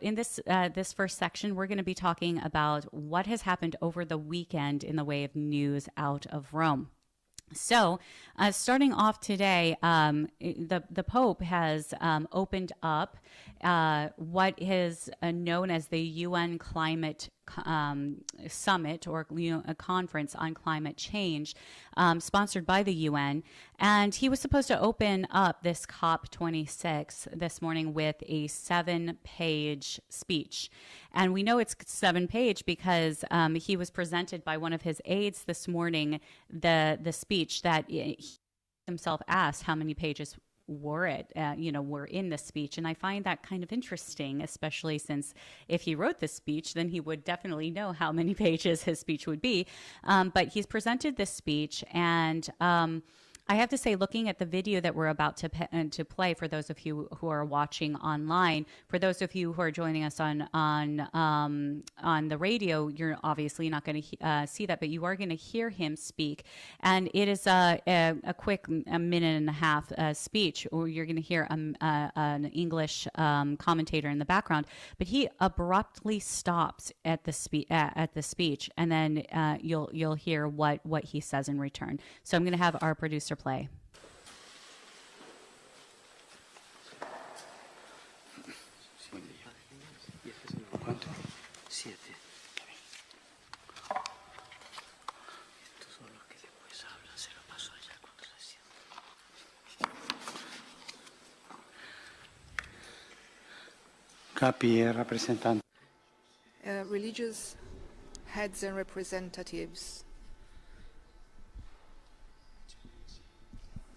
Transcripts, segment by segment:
In this first section, we're going to be talking about what has happened over the weekend in the way of news out of Rome. So, starting off today, the Pope has opened up what is known as the UN Climate Summit, or a conference on climate change, sponsored by the UN. And he was supposed to open up this COP26 this morning with a 7-page speech. And we know it's 7-page because he was presented by one of his aides this morning, the speech that he himself asked how many pages were in the speech. And I find that kind of interesting, especially since if he wrote this speech, then he would definitely know how many pages his speech would be. But he's presented this speech, and I have to say, looking at the video that we're about to play, for those of you who are watching online, for those of you who are joining us on the radio, you're obviously not going to see that, but you are going to hear him speak, and it is a quick minute and a half speech, or you're going to hear an English commentator in the background, but he abruptly stops at the speech, and then you'll hear what he says in return. So I'm going to have our producer play. ¿Cuánto? 7. Estos son los que después hablan, se lo paso allá cuando se sientan. Capi e rappresentanti. Religious heads and representatives,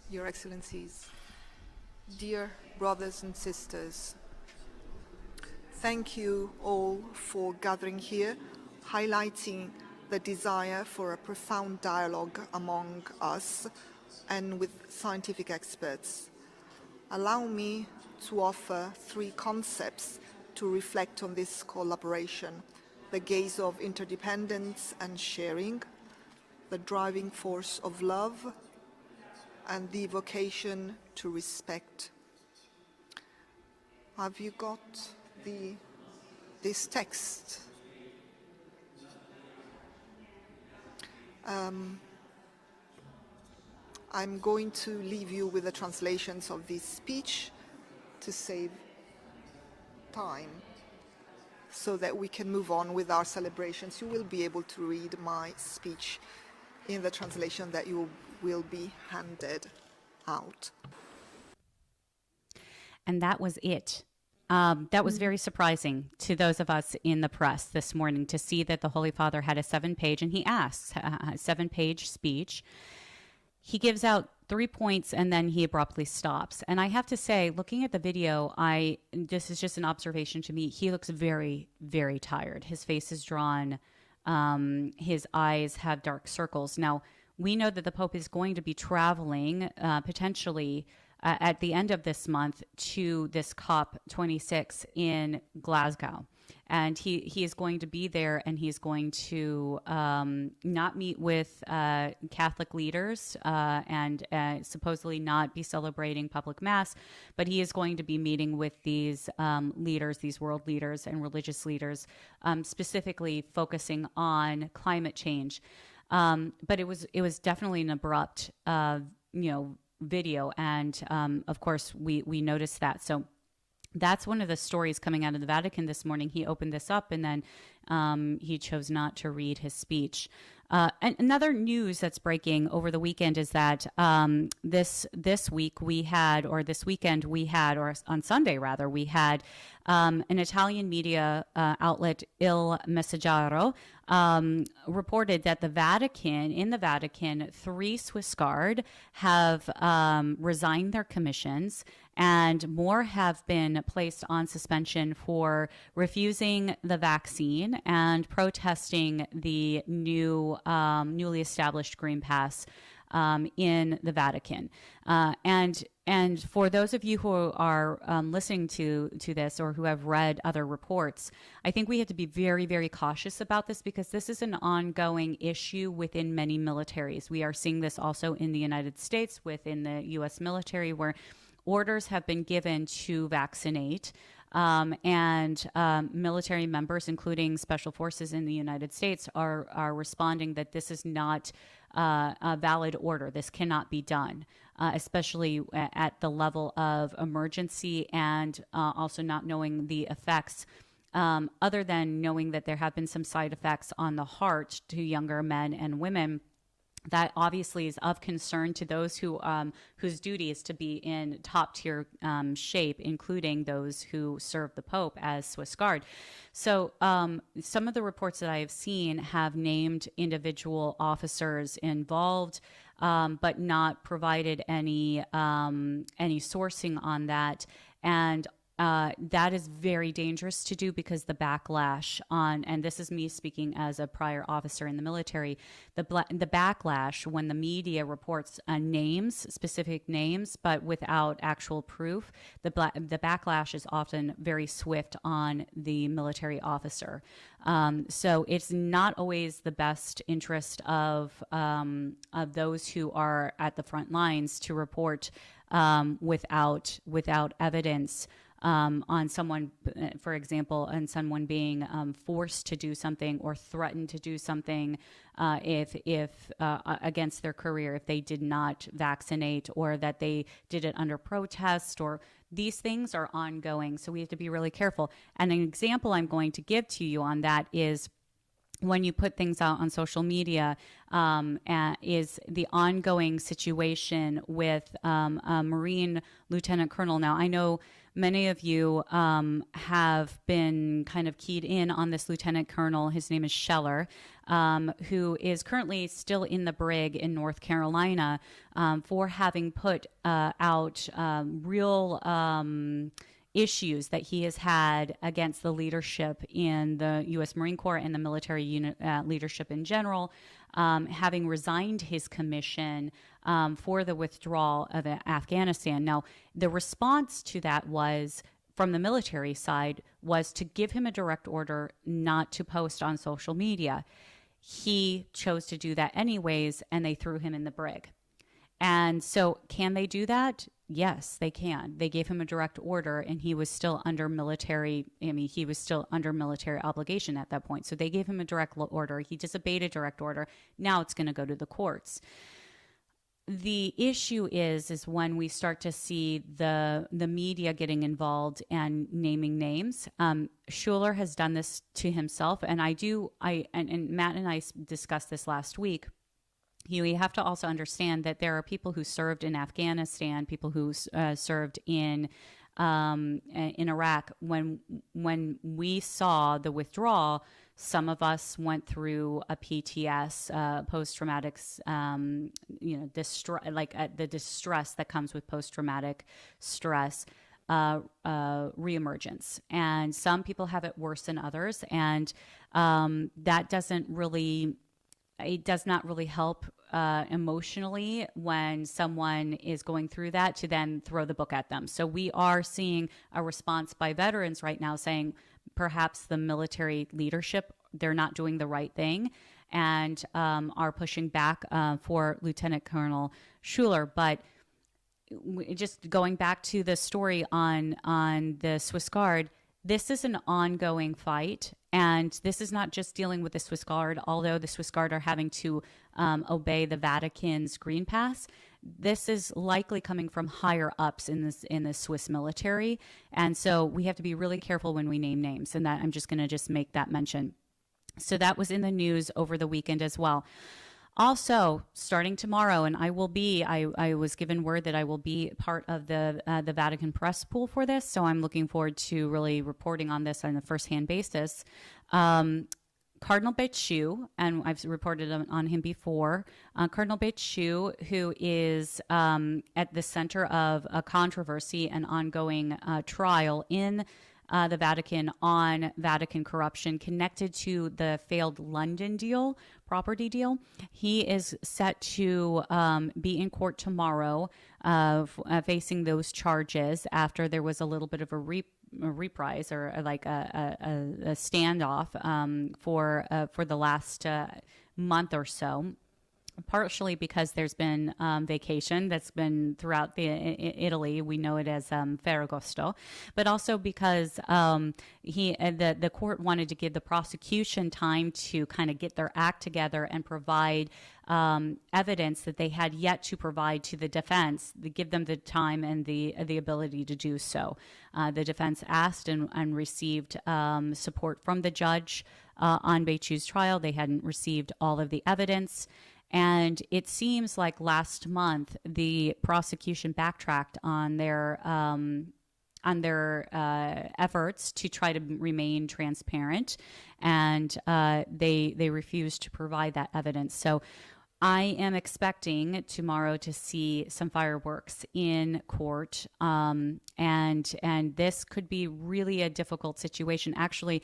Your Excellencies, dear brothers and sisters, thank you all for gathering here, highlighting the desire for a profound dialogue among us and with scientific experts. Allow me to offer 3 concepts to reflect on this collaboration: the gaze of interdependence and sharing, the driving force of love, and the vocation to respect. Have you got this text? I'm going to leave you with the translations of this speech to save time, so that we can move on with our celebrations. You will be able to read my speech in the translation that you will be handed out. And that was it. That was very surprising to those of us in the press this morning to see that the Holy Father had a 7-page, and he asks, a 7-page speech. He gives out 3 points, and then he abruptly stops. And I have to say, looking at the video, this is just an observation to me, he looks very, very tired. His face is drawn. His eyes have dark circles. Now, we know that the Pope is going to be traveling potentially at the end of this month to this COP26 in Glasgow. And he is going to be there, and he's going to not meet with Catholic leaders and supposedly not be celebrating public mass, but he is going to be meeting with these leaders, these world leaders and religious leaders, specifically focusing on climate change. But it was definitely an abrupt, video, and of course we noticed that. So that's one of the stories coming out of the Vatican this morning. He opened this up, and then he chose not to read his speech. And another news that's breaking over the weekend is that this weekend we had, or on Sunday rather, we had an Italian media outlet, Il Messaggero, reported that in the Vatican, 3 Swiss Guard have resigned their commissions, and more have been placed on suspension for refusing the vaccine and protesting the newly established Green Pass in the Vatican. And for those of you who are listening to this, or who have read other reports, I think we have to be very, very cautious about this, because this is an ongoing issue within many militaries. We are seeing this also in the United States, within the U.S. military, where orders have been given to vaccinate and military members, including special forces in the United States, are responding that this is not a valid order. This cannot be done, especially at the level of emergency, and also not knowing the effects, other than knowing that there have been some side effects on the heart to younger men and women. That obviously is of concern to those whose duty is to be in top tier shape, including those who serve the Pope as Swiss Guard. So some of the reports that I have seen have named individual officers involved, but not provided any sourcing on that. And that is very dangerous to do, because the backlash on, and this is me speaking as a prior officer in the military, the backlash when the media reports names, specific names, but without actual proof, the backlash is often very swift on the military officer. So it's not always the best interest of those who are at the front lines to report without evidence. On someone, for example, on someone being forced to do something or threatened to do something if against their career, if they did not vaccinate, or that they did it under protest, or these things are ongoing. So we have to be really careful. And an example I'm going to give to you on that is when you put things out on social media, is the ongoing situation with a Marine Lieutenant Colonel. Now, I know many of you have been kind of keyed in on this Lieutenant Colonel. His name is Scheller, who is currently still in the brig in North Carolina for having put out real issues that he has had against the leadership in the U.S. Marine Corps and the military unit leadership in general, having resigned his commission for the withdrawal of Afghanistan. Now, the response to that was, from the military side, was to give him a direct order not to post on social media. He chose to do that anyways, and they threw him in the brig. And so can they do that? Yes, they can. They gave him a direct order, and he was still under military. He was still under military obligation at that point. So they gave him a direct order. He disobeyed a direct order. Now it's going to go to the courts. The issue is when we start to see the media getting involved and naming names. Schuler has done this to himself, and and Matt and I discussed this last week. You have to also understand that there are people who served in Afghanistan, people who served in Iraq. When we saw the withdrawal, some of us went through a PTS, post-traumatic, the distress that comes with post-traumatic stress, reemergence. And some people have it worse than others, and that doesn't really. It does not really help emotionally when someone is going through that to then throw the book at them. So we are seeing a response by veterans right now saying perhaps the military leadership, they're not doing the right thing, and are pushing back for Lieutenant Colonel Schuler. But just going back to the story on the Swiss Guard, this is an ongoing fight, and this is not just dealing with the Swiss Guard, although the Swiss Guard are having to obey the Vatican's Green Pass. This is likely coming from higher ups in the Swiss military, and so we have to be really careful when we name names, and that I'm just going to make that mention. So that was in the news over the weekend as well. Also, starting tomorrow, and I was given word that I will be part of the Vatican press pool for this, so I'm looking forward to really reporting on this on a first-hand basis. Cardinal Betchou, and I've reported on him before, Cardinal Betchou, who is at the center of a controversy and ongoing trial in the Vatican on Vatican corruption connected to the failed London property deal. He is set to be in court tomorrow facing those charges after there was a little bit of a reprise or like a standoff for the last month or so. partially because there's been vacation that's been throughout Italy. We know it as Ferragosto, but also because the court wanted to give the prosecution time to kind of get their act together and provide evidence that they had yet to provide to the defense, to give them the time and the ability to do so. The defense asked and received support from the judge on Beichu's trial. They hadn't received all of the evidence. And it seems like last month the prosecution backtracked on their efforts to try to remain transparent, and they refused to provide that evidence. So I am expecting tomorrow to see some fireworks in court, and this could be really a difficult situation. Actually,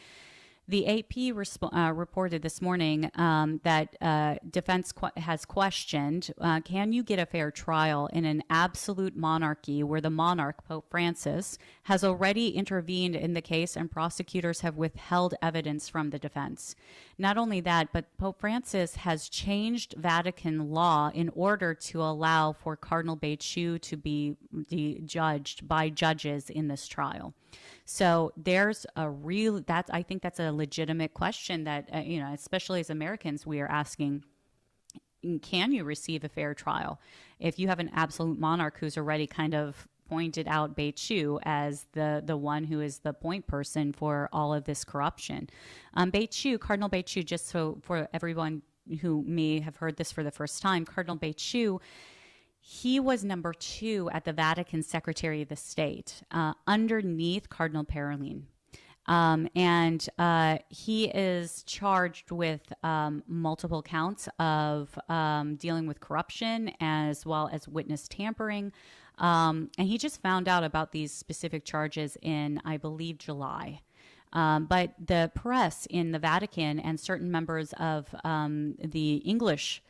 the AP reported this morning that defense has questioned, can you get a fair trial in an absolute monarchy where the monarch, Pope Francis, has already intervened in the case and prosecutors have withheld evidence from the defense? Not only that, but Pope Francis has changed Vatican law in order to allow for Cardinal Beichu to be judged by judges in this trial. So there's I think that's a legitimate question that, especially as Americans, we are asking, can you receive a fair trial if you have an absolute monarch who's already kind of pointed out Beichu as the one who is the point person for all of this corruption? Cardinal Beichu, just so for everyone who may have heard this for the first time, Cardinal Beichu, he was number 2 at the Vatican Secretary of the State, underneath Cardinal Parolin. And he is charged with multiple counts of dealing with corruption as well as witness tampering. And he just found out about these specific charges in, I believe, July. But the press in the Vatican and certain members of the English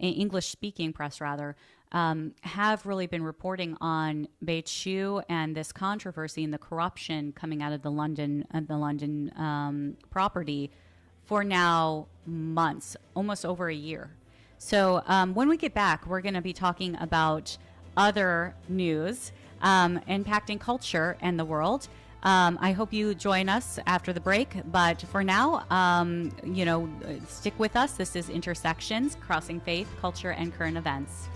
English-speaking press, rather, have really been reporting on Beichu and this controversy and the corruption coming out of the London property for now months, almost over a year. So when we get back, we're going to be talking about other news impacting culture and the world. I hope you join us after the break, but for now, stick with us. This is Intersections, Crossing Faith, Culture, and Current Events.